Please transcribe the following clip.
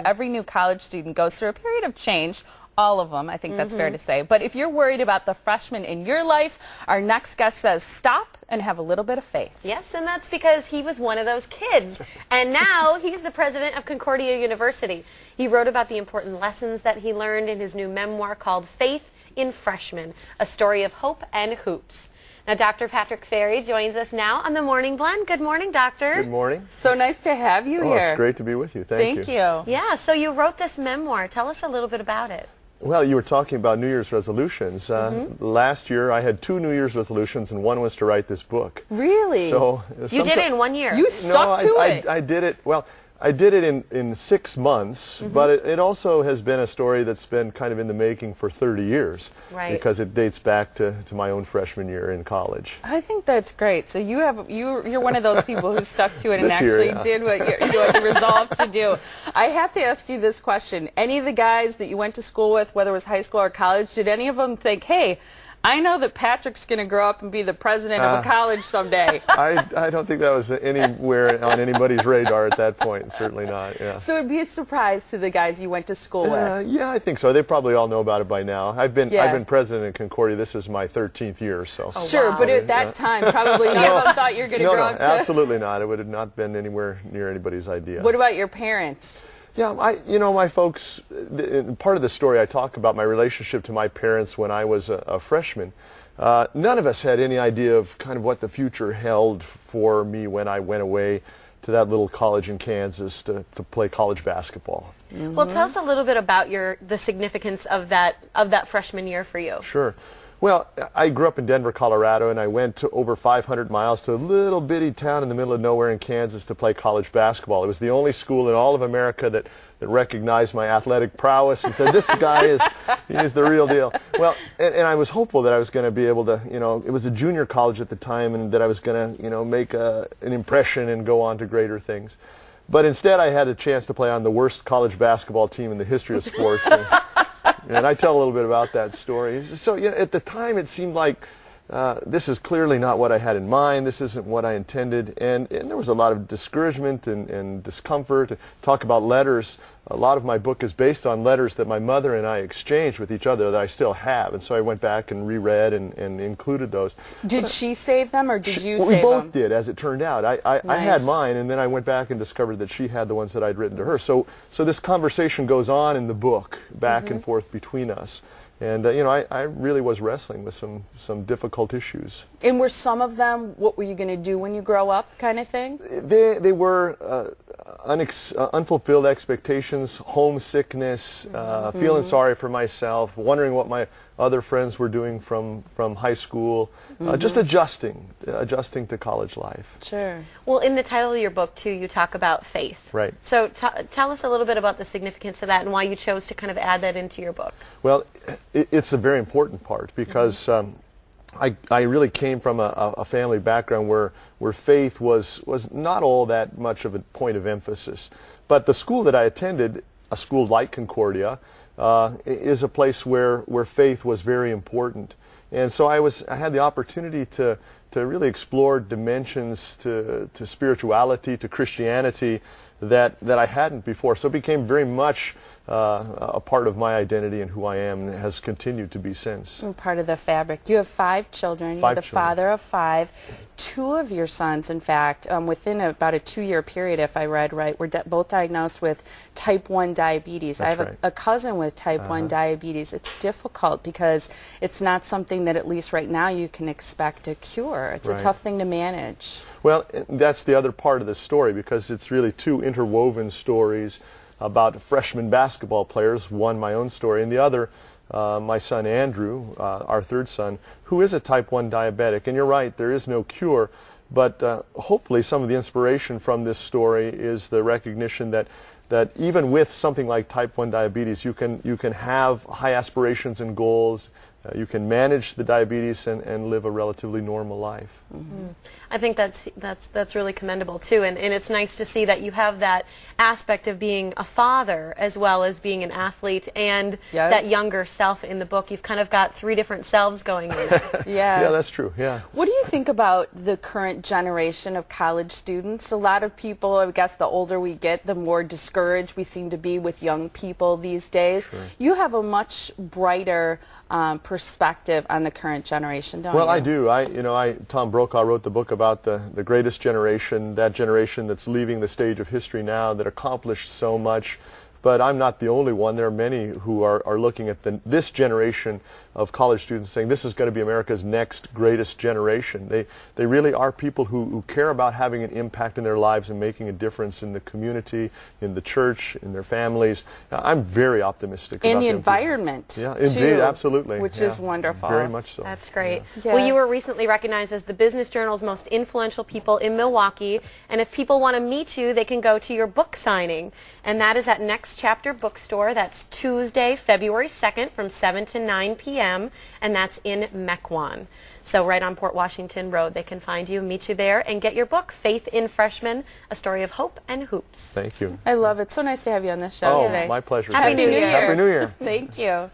Every new college student goes through a period of change. All of them, I think that's fair to say. But if you're worried about the freshmen in your life, our next guest says stop and have a little bit of faith. Yes, and that's because he was one of those kids. And now he's the president of Concordia University. He wrote about the important lessons that he learned in his new memoir called Faith in Freshmen, a story of hope and hoops. Now, Dr. Patrick Ferry joins us now on the Morning Blend. Good morning, Doctor. Good morning. So nice to have you here. It's great to be with you. Thank you. Yeah, so you wrote this memoir. Tell us a little bit about it. Well, you were talking about New Year's resolutions. Last year, I had 2 New Year's resolutions, and one was to write this book. Really? So you did it in 1 year. You stuck to it. I did it. Well, I did it in 6 months, but it also has been a story that's been kind of in the making for 30 years. Right. Because it dates back to my own freshman year in college. I think that's great. So you're one of those people who stuck to it and actually did what you resolved to do. I have to ask you this question. Any of the guys that you went to school with, whether it was high school or college, did any of them think, hey, I know that Patrick's going to grow up and be the president of a college someday? I don't think that was anywhere on anybody's radar at that point. Certainly not. Yeah. So it'd be a surprise to the guys you went to school with. Yeah, I think so. They probably all know about it by now. I've been president in Concordia. This is my 13th year. So sure, wow. But at that time, probably none of them thought you were going to grow up to. Absolutely not. It would have not been anywhere near anybody's idea. What about your parents? Yeah, my folks, part of the story I talk about my relationship to my parents when I was a freshman. None of us had any idea of kind of what the future held for me when I went away to that little college in Kansas to play college basketball. Well, tell us a little bit about the significance of that freshman year for you. Sure. Well, I grew up in Denver, Colorado, and I went to over 500 miles to a little bitty town in the middle of nowhere in Kansas to play college basketball. It was the only school in all of America that recognized my athletic prowess and said, this guy is the real deal. Well, and I was hopeful that I was going to be able to, it was a junior college at the time, and that I was going to, make an impression and go on to greater things. But instead, I had a chance to play on the worst college basketball team in the history of sports. And I tell a little bit about that story. So at the time it seemed like this is clearly not what I had in mind. This isn't what I intended. And there was a lot of discouragement and discomfort. Talk about letters. A lot of my book is based on letters that my mother and I exchanged with each other that I still have. And so I went back and reread and included those. Did she save them or did you save them? We both did, as it turned out. I had mine, and then I went back and discovered that she had the ones that I'd written to her. So this conversation goes on in the book, back and forth between us. And, I really was wrestling with some difficult issues. And were some of them, what were you going to do when you grow up kind of thing? They were unfulfilled expectations, homesickness, feeling sorry for myself, wondering what my other friends were doing from high school, just adjusting to college life. Sure. Well, in the title of your book, too, you talk about faith. Right. So tell us a little bit about the significance of that and why you chose to kind of add that into your book. Well, it's a very important part because I really came from a family background where faith was not all that much of a point of emphasis. But the school that I attended, a school like Concordia, is a place where faith was very important. And so I had the opportunity to really explore dimensions to spirituality, to Christianity that I hadn't before. So it became very much a part of my identity and who I am, and has continued to be since. And part of the fabric. You have 5 children. You're the father of 5. 2 of your sons, in fact, within about a 2-year period, if I read right, were both diagnosed with type 1 diabetes. That's I have a cousin with type 1 diabetes. It's difficult because it's not something that, at least right now, you can expect a cure. It's a tough thing to manage. Well, that's the other part of the story, because it's really 2 interwoven stories about freshman basketball players, one my own story, and the other my son Andrew, our 3rd son, who is a type 1 diabetic. And you're right, there is no cure, but hopefully some of the inspiration from this story is the recognition that even with something like type 1 diabetes, you can have high aspirations and goals, you can manage the diabetes and live a relatively normal life. Mm-hmm. I think that's really commendable too, and it's nice to see that you have that aspect of being a father as well as being an athlete and that younger self in the book. You've kind of got 3 different selves going in there. Yeah, that's true. Yeah. What do you think about the current generation of college students? A lot of people, I guess the older we get, the more discouraged we seem to be with young people these days. Sure. You have a much brighter perspective on the current generation, don't you? Well, I do. Tom Brokaw wrote the book about the greatest generation, that generation that's leaving the stage of history now, that accomplished so much. But I'm not the only one. There are many who are looking at this generation of college students saying this is going to be America's next greatest generation. They really are people who care about having an impact in their lives and making a difference in the community, in the church, in their families. I'm very optimistic about the environment. Yeah, indeed, too, absolutely. Which is wonderful. Very much so. That's great. Yeah. Well, you were recently recognized as the Business Journal's most influential people in Milwaukee, and if people want to meet you, they can go to your book signing, and that is at Next Chapter Bookstore. That's Tuesday, February 2nd from 7 to 9 p.m. and that's in Mequon. So right on Port Washington Road, they can find you, meet you there, and get your book, Faith in Freshmen, A Story of Hope and Hoops. Thank you. I love it. So nice to have you on this show today. Oh, my pleasure. Happy New Year. Happy New Year. Thank you.